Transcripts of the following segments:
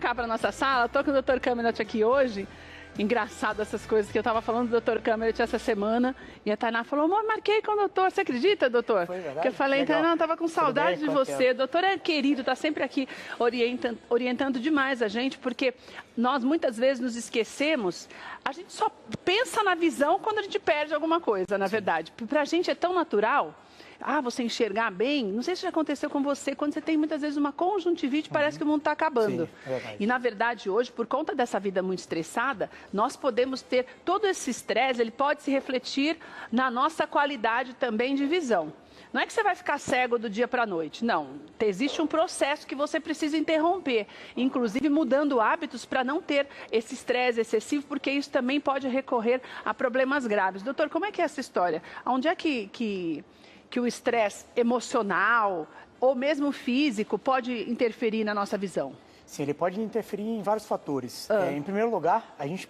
cá para nossa sala. Estou com o Dr. Caminot aqui hoje. Engraçado essas coisas que eu estava falando do Dr. Caminot essa semana. E a Tainá falou, amor, marquei com o doutor. Você acredita, doutor? Foi verdade? Que eu falei, Tainá, estava com saudade de você. O doutor é querido, está sempre aqui orientando demais a gente, porque nós muitas vezes nos esquecemos. A gente só pensa na visão quando a gente perde alguma coisa, na verdade. Para a gente é tão natural. Você enxergar bem, não sei se já aconteceu com você, quando você tem muitas vezes uma conjuntivite, parece que o mundo está acabando. Sim, é verdade. E na verdade hoje, por conta dessa vida muito estressada, nós podemos ter todo esse estresse, ele pode se refletir na nossa qualidade também de visão. Não é que você vai ficar cego do dia para a noite, não. Existe um processo que você precisa interromper, inclusive mudando hábitos para não ter esse estresse excessivo, porque isso também pode recorrer a problemas graves. Doutor, como é que é essa história? Onde é que o estresse emocional ou mesmo físico pode interferir na nossa visão? Sim, ele pode interferir em vários fatores. Em primeiro lugar, a gente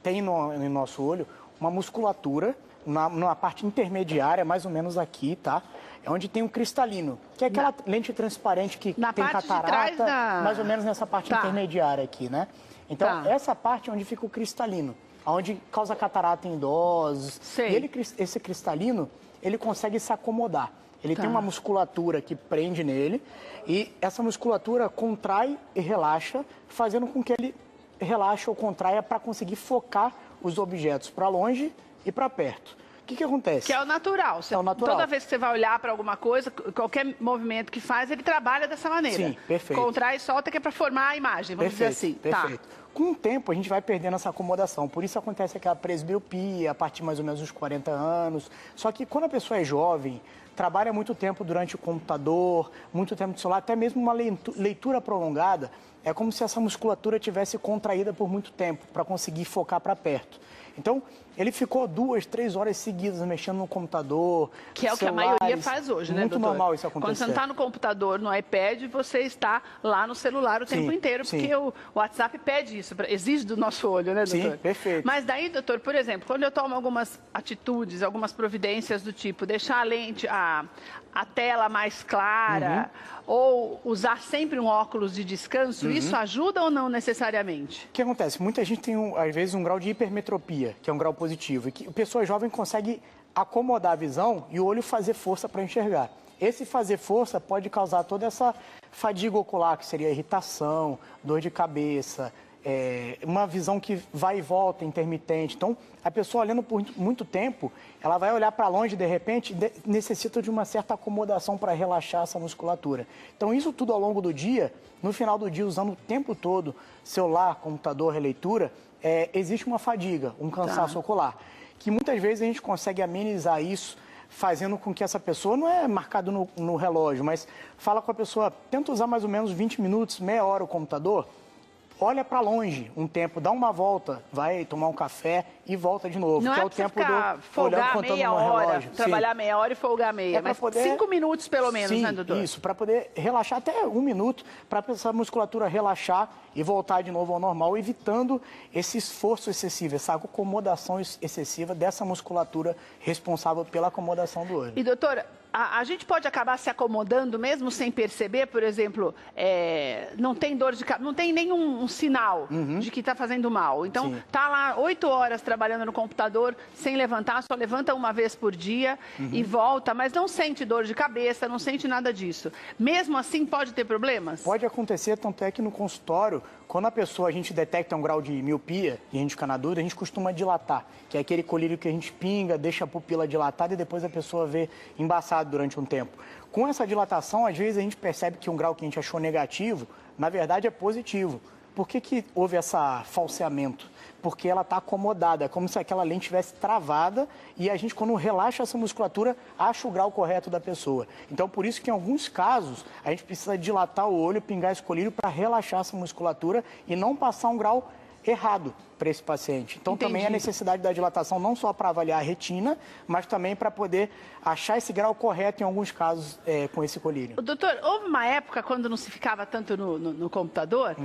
tem no nosso olho uma musculatura na parte intermediária, mais ou menos aqui, tá? É onde tem um cristalino, que é aquela lente transparente que tem catarata, mais ou menos nessa parte intermediária aqui, né? Então, essa parte é onde fica o cristalino, onde causa catarata em idosos. Sei. E esse cristalino, ele consegue se acomodar. Ele tem uma musculatura que prende nele e essa musculatura contrai e relaxa, fazendo com que ele relaxe ou contraia para conseguir focar os objetos para longe e para perto. O que acontece? Que é o natural. É o natural. Toda vez que você vai olhar para alguma coisa, qualquer movimento que faz, ele trabalha dessa maneira. Sim, perfeito. Contrai e solta, que é para formar a imagem, vamos dizer assim. Perfeito. Com o tempo, a gente vai perdendo essa acomodação. Por isso acontece aquela presbiopia, a partir mais ou menos dos 40 anos. Só que quando a pessoa é jovem, trabalha muito tempo durante o computador, muito tempo de celular, até mesmo uma leitura prolongada, é como se essa musculatura tivesse contraída por muito tempo, para conseguir focar para perto. Então, ele ficou 2, 3 horas seguidas mexendo no computador. Que é o que a maioria faz hoje, né, doutor? Muito normal isso acontecer. Quando você não está no computador, no iPad, você está lá no celular o tempo inteiro, porque o WhatsApp pede isso, exige do nosso olho, né, doutor? Sim, perfeito. Mas daí, doutor, por exemplo, quando eu tomo algumas atitudes, algumas providências do tipo deixar a lente, a tela mais clara, ou usar sempre um óculos de descanso, isso ajuda ou não necessariamente? O que acontece? Muita gente tem, às vezes, um grau de hipermetropia, que é um grau positivo, e que a pessoa jovem consegue acomodar a visão e o olho fazer força para enxergar. Esse fazer força pode causar toda essa fadiga ocular, que seria irritação, dor de cabeça, uma visão que vai e volta, intermitente. Então, a pessoa olhando por muito tempo, ela vai olhar para longe, de repente, necessita de uma certa acomodação para relaxar essa musculatura. Então, isso tudo ao longo do dia, no final do dia, usando o tempo todo, celular, computador, releitura, existe uma fadiga, um cansaço ocular, que muitas vezes a gente consegue amenizar isso, fazendo com que essa pessoa, não é marcado no relógio, mas fala com a pessoa, tenta usar mais ou menos 20 minutos, meia hora o computador, olha para longe um tempo, dá uma volta, vai tomar um café e volta de novo. Não que é o tempo ficar folgar meia hora, trabalhar meia hora e folgar meia, mas poder... 5 minutos pelo menos, né, doutor? Isso, para poder relaxar até 1 minuto, para essa musculatura relaxar e voltar de novo ao normal, evitando esse esforço excessivo, essa acomodação excessiva dessa musculatura responsável pela acomodação do olho. E, doutora, a gente pode acabar se acomodando mesmo sem perceber, por exemplo, não tem dor de cabeça, não tem nenhum sinal de que está fazendo mal. Então, está lá 8 horas trabalhando no computador sem levantar, só levanta uma vez por dia e volta, mas não sente dor de cabeça, não sente nada disso. Mesmo assim, pode ter problemas? Pode acontecer, tanto é que no consultório, quando a gente detecta um grau de miopia e a gente fica na dúvida, a gente costuma dilatar, que é aquele colírio que a gente pinga, deixa a pupila dilatada e depois a pessoa vê embaçado durante um tempo. Com essa dilatação, às vezes a gente percebe que um grau que a gente achou negativo, na verdade é positivo. Por que houve esse falseamento? Porque ela está acomodada, é como se aquela lente estivesse travada e a gente, quando relaxa essa musculatura, acha o grau correto da pessoa. Então, por isso que em alguns casos, a gente precisa dilatar o olho, pingar esse colírio para relaxar essa musculatura e não passar um grau errado para esse paciente. Então, também a necessidade da dilatação não só para avaliar a retina, mas também para poder achar esse grau correto em alguns casos com esse colírio. Doutor, houve uma época, quando não se ficava tanto no computador,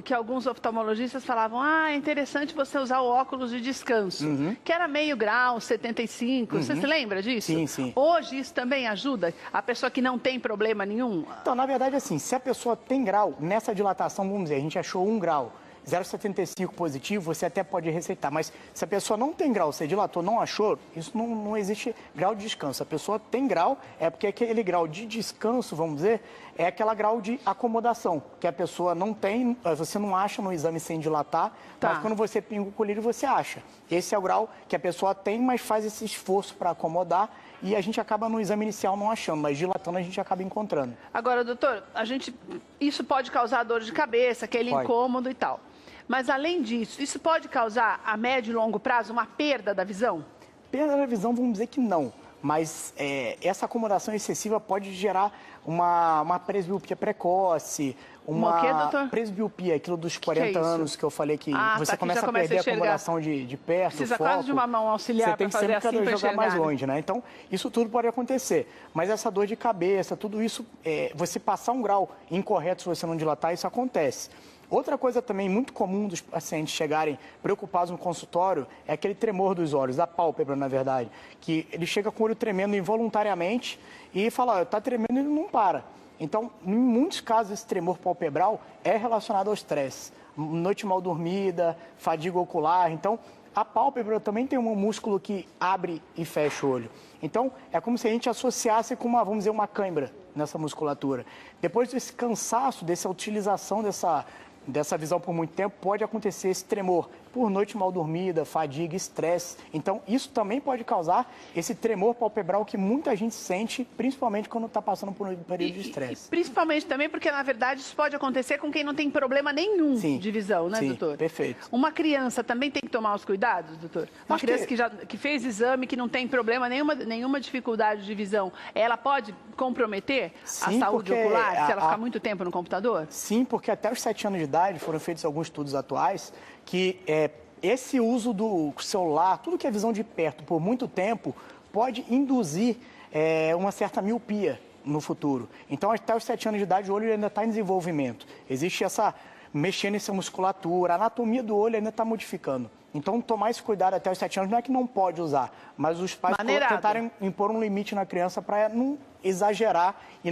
que alguns oftalmologistas falavam, é interessante você usar o óculos de descanso, que era meio grau, 75, você se lembra disso? Sim, sim. Hoje isso também ajuda a pessoa que não tem problema nenhum? Então, na verdade, assim, se a pessoa tem grau, nessa dilatação, vamos dizer, a gente achou 1 grau, 0,75 positivo, você até pode receitar. Mas se a pessoa não tem grau, você dilatou, não achou, isso não existe grau de descanso. A pessoa tem grau, é porque aquele grau de descanso, vamos dizer, é aquela grau de acomodação, que a pessoa não tem, você não acha no exame sem dilatar, mas quando você pinga o colírio, você acha. Esse é o grau que a pessoa tem, mas faz esse esforço para acomodar. E a gente acaba no exame inicial não achando, mas dilatando a gente acaba encontrando. Agora, doutor, isso pode causar dor de cabeça, aquele incômodo e tal. Mas, além disso, isso pode causar, a médio e longo prazo, uma perda da visão? Perda da visão, vamos dizer que não. Mas essa acomodação excessiva pode gerar uma presbiopia precoce, uma presbiopia, aquilo dos 40 anos que eu falei que você começa a perder a acomodação de perto, precisa quase de uma mão auxiliar para fazer assim para jogar mais longe, né? Então, isso tudo pode acontecer. Mas essa dor de cabeça, tudo isso, você passar um grau incorreto se você não dilatar, isso acontece. Outra coisa também muito comum dos pacientes chegarem preocupados no consultório é aquele tremor dos olhos, da pálpebra, na verdade, que ele chega com o olho tremendo involuntariamente e fala, está tremendo e não para. Então, em muitos casos, esse tremor palpebral é relacionado ao estresse. Noite mal dormida, fadiga ocular. Então, a pálpebra também tem um músculo que abre e fecha o olho. Então, é como se a gente associasse com vamos dizer, uma cãibra nessa musculatura. Depois desse cansaço, dessa utilização dessa visão por muito tempo, pode acontecer esse tremor por noite mal dormida, fadiga, estresse. Então, isso também pode causar esse tremor palpebral que muita gente sente, principalmente quando está passando por um período de estresse. Principalmente também porque, na verdade, isso pode acontecer com quem não tem problema nenhum de visão, né, doutor? Perfeito. Uma criança também tem que tomar os cuidados, doutor? Uma criança que fez exame, que não tem problema, nenhuma dificuldade de visão, ela pode comprometer a saúde ocular se ela ficar muito tempo no computador? Sim, porque até os 7 anos de idade foram feitos alguns estudos atuais que esse uso do celular, tudo que é visão de perto por muito tempo, pode induzir uma certa miopia no futuro. Então, até os 7 anos de idade, o olho ainda está em desenvolvimento. Existe mexendo nessa musculatura, a anatomia do olho ainda está modificando. Então, tomar esse cuidado até os 7 anos não é que não pode usar, mas os pais tentarem impor um limite na criança para não exagerar e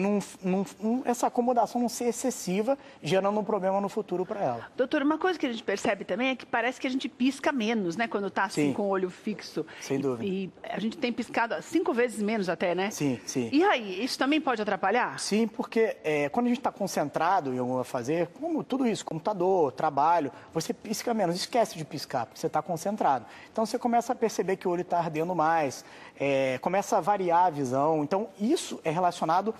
essa acomodação não ser excessiva, gerando um problema no futuro para ela. Doutor, uma coisa que a gente percebe também é que parece que a gente pisca menos, né? Quando está assim com o olho fixo. Sem dúvida. E a gente tem piscado 5 vezes menos até, né? Sim, sim. E aí, isso também pode atrapalhar? Sim, porque quando a gente está concentrado em alguma fazer, como tudo isso, computador, trabalho, você pisca menos, esquece de piscar, porque você está concentrado. Então, você começa a perceber que o olho está ardendo mais, começa a variar a visão. Então, isso é relacionado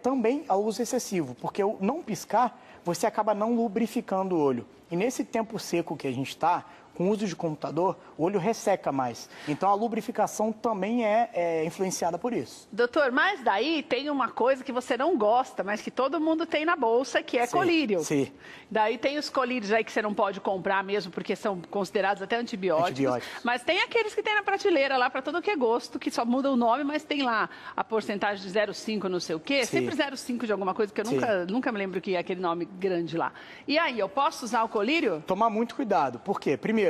também ao uso excessivo, porque o não piscar, você acaba não lubrificando o olho. E nesse tempo seco que a gente está, com o uso de computador, o olho resseca mais. Então, a lubrificação também é influenciada por isso. Doutor, mas daí tem uma coisa que você não gosta, mas que todo mundo tem na bolsa, que é colírio. Sim. Daí tem os colírios aí que você não pode comprar mesmo, porque são considerados até antibióticos. Mas tem aqueles que tem na prateleira lá para todo que é gosto, que só muda o nome, mas tem lá a porcentagem de 0,5 não sei o quê. Sim. Sempre 0,5 de alguma coisa, que eu nunca me lembro que é aquele nome grande lá. E aí, eu posso usar o colírio? Tomar muito cuidado. Por quê? Primeiro,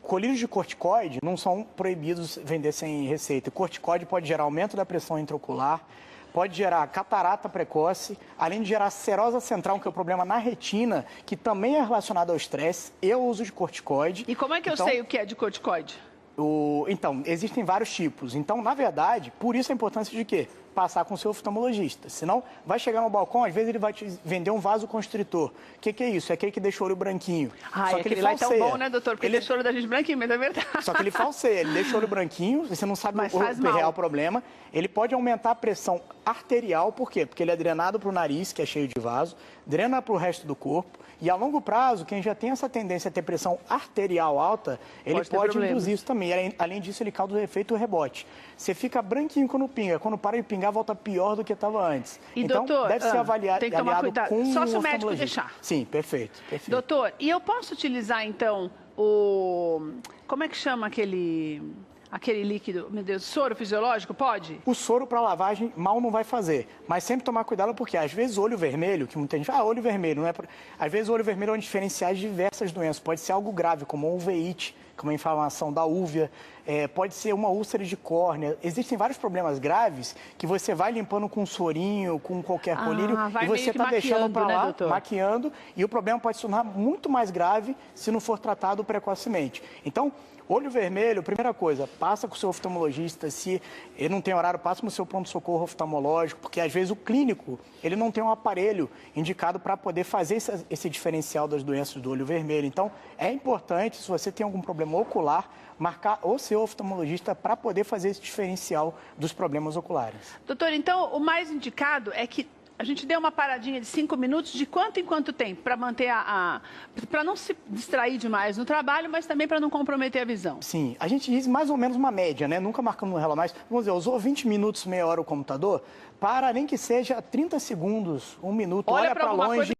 colírios de corticoide não são proibidos vender sem receita. O corticoide pode gerar aumento da pressão intraocular, pode gerar catarata precoce, além de gerar serosa central, que é o problema na retina, que também é relacionado ao estresse e ao uso de corticoide. E como é que eu sei o que é de corticoide? Então, existem vários tipos. Então, na verdade, por isso a importância de quê? Passar com o seu oftalmologista. Senão, vai chegar no balcão, às vezes ele vai te vender um vasoconstritor. O que é isso? É aquele que deixa o olho branquinho. Só que ele lá é tão bom, né, doutor? Porque deixa o olho da gente branquinho, mas é verdade. Só que ele falseia, ele deixa o olho branquinho, você não sabe o real problema. Ele pode aumentar a pressão arterial, por quê? Porque ele é drenado para o nariz, que é cheio de vaso, drena para o resto do corpo. E a longo prazo, quem já tem essa tendência a ter pressão arterial alta, ele pode induzir isso também. Além disso, ele causa o efeito rebote. Você fica branquinho quando pinga, quando para de pingar, enxergar, volta pior do que estava antes. E, então, doutor, deve ser avaliado, tem que tomar cuidado. com Só um se o médico oftalmologista. deixar. Sim, perfeito. Doutor, e eu posso utilizar, então, como é que chama aquele líquido, meu Deus, soro fisiológico, pode? O soro para lavagem mal não vai fazer, mas sempre tomar cuidado porque às vezes o olho vermelho, que muita gente olho vermelho, não é? Às vezes o olho vermelho é um diferencial de diversas doenças, pode ser algo grave, como uveíte, como a inflamação da úvea, pode ser uma úlcera de córnea. Existem vários problemas graves que você vai limpando com um sorinho, com qualquer colírio, e você está deixando para lá, doutor? maquiando, e o problema pode se tornar muito mais grave se não for tratado precocemente. Então, olho vermelho, primeira coisa, passa com o seu oftalmologista, se ele não tem horário, passa no seu pronto-socorro oftalmológico, porque às vezes o clínico, ele não tem um aparelho indicado para poder fazer esse diferencial das doenças do olho vermelho. Então, é importante, se você tem algum problema ocular, marcar o seu oftalmologista para poder fazer esse diferencial dos problemas oculares. Doutor, então, o mais indicado é que a gente dê uma paradinha de 5 minutos, de quanto em quanto tempo, para manter para não se distrair demais no trabalho, mas também para não comprometer a visão. Sim, a gente diz mais ou menos uma média, né? Nunca marcando no relógio, mas, vamos dizer, usou 20 minutos, meia hora o computador, para nem que seja 30 segundos, 1 minuto, olha para longe.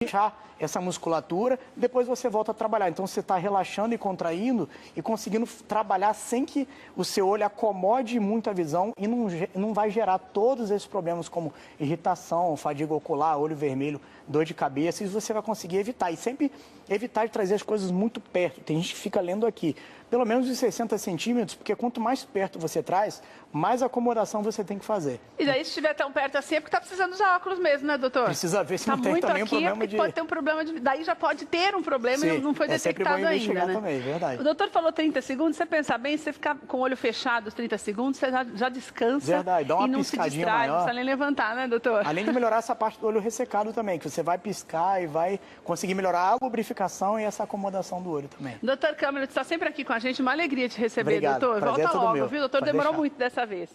Deixar essa musculatura, depois você volta a trabalhar. Então, você está relaxando e contraindo e conseguindo trabalhar sem que o seu olho acomode muito a visão e não vai gerar todos esses problemas como irritação, fadiga ocular, olho vermelho, dor de cabeça. Isso você vai conseguir evitar. E sempre evitar de trazer as coisas muito perto. Tem gente que fica lendo aqui, pelo menos de 60 centímetros, porque quanto mais perto você traz, mais acomodação você tem que fazer. E daí, se estiver tão perto assim, é porque está precisando usar óculos mesmo, né, doutor? Precisa ver se não tem também um problema de... Pode ter um problema de... Daí já pode ter um problema e não foi detectado ainda, né? Também, verdade. O doutor falou 30 segundos, você pensar bem, se você ficar com o olho fechado os 30 segundos, você já descansa. Verdade, dá uma e não se piscadinha distrai, maior. não precisa nem levantar, né, doutor? Além de melhorar essa parte do olho ressecado também, que você vai piscar e vai conseguir melhorar a lubrificação e essa acomodação do olho também. Doutor Câmara, está sempre aqui com a gente, uma alegria te receber, Obrigado. doutor. Prazer Volta é todo logo, meu. viu? Doutor, Pode demorou deixar. muito dessa vez.